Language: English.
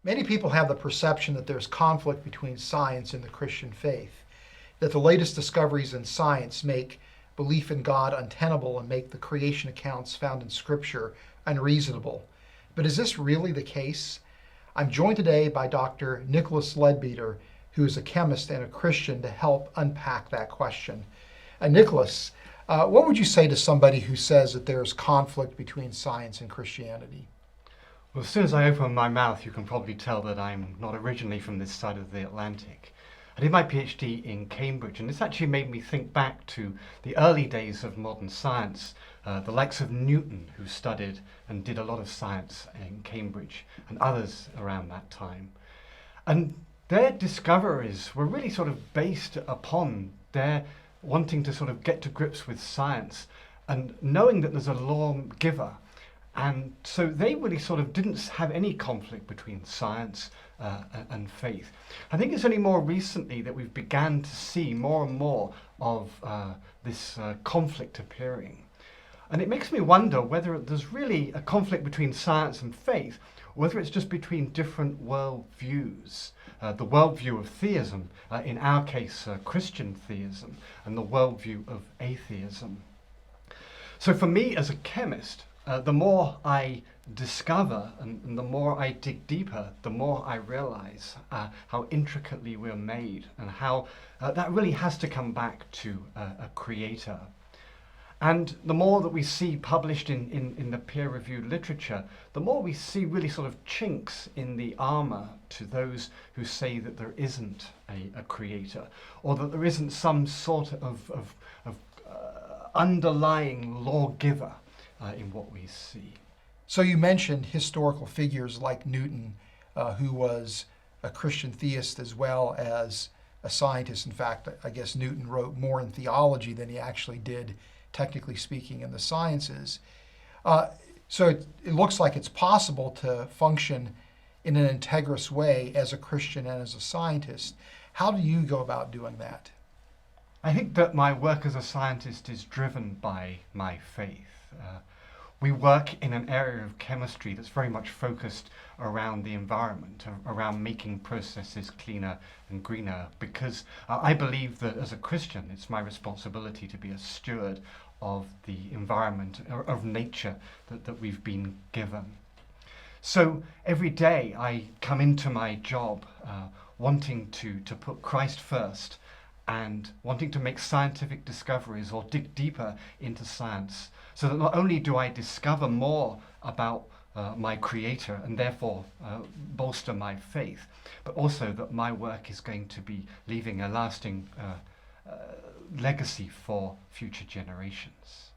Many people have the perception that there's conflict between science and the Christian faith, that the latest discoveries in science make belief in God untenable and make the creation accounts found in Scripture unreasonable. But is this really the case? I'm joined today by Dr. Nicholas Leadbeater, who is a chemist and a Christian, to help unpack that question. Nicholas, what would you say to somebody who says that there's conflict between science and Christianity? Well, as soon as I open my mouth, you can probably tell that I'm not originally from this side of the Atlantic. I did my PhD in Cambridge, and this actually made me think back to the early days of modern science, the likes of Newton, who studied and did a lot of science in Cambridge, and others around that time. And their discoveries were really sort of based upon their wanting to sort of get to grips with science and knowing that there's a lawgiver. And so they really sort of didn't have any conflict between science and faith. I think it's only more recently that we've began to see more and more of this conflict appearing. And it makes me wonder whether there's really a conflict between science and faith, or whether it's just between different worldviews. The worldview of theism, in our case Christian theism, and the worldview of atheism. So for me as a chemist, the more I discover and the more I dig deeper, the more I realize how intricately we're made and how that really has to come back to a creator. And the more that we see published in the peer-reviewed literature, the more we see really sort of chinks in the armor to those who say that there isn't a creator, or that there isn't some sort of underlying lawgiver in what we see. So you mentioned historical figures like Newton, who was a Christian theist as well as a scientist. In fact, I guess Newton wrote more in theology than he actually did, technically speaking, in the sciences. So it looks like it's possible to function in an integrous way as a Christian and as a scientist. How do you go about doing that? I think that my work as a scientist is driven by my faith. We work in an area of chemistry that's very much focused around the environment, around making processes cleaner and greener, because I believe that as a Christian, it's my responsibility to be a steward of the environment, of nature that we've been given. So every day I come into my job wanting to put Christ first and wanting to make scientific discoveries or dig deeper into science, so that not only do I discover more about my creator and therefore bolster my faith, but also that my work is going to be leaving a lasting legacy for future generations.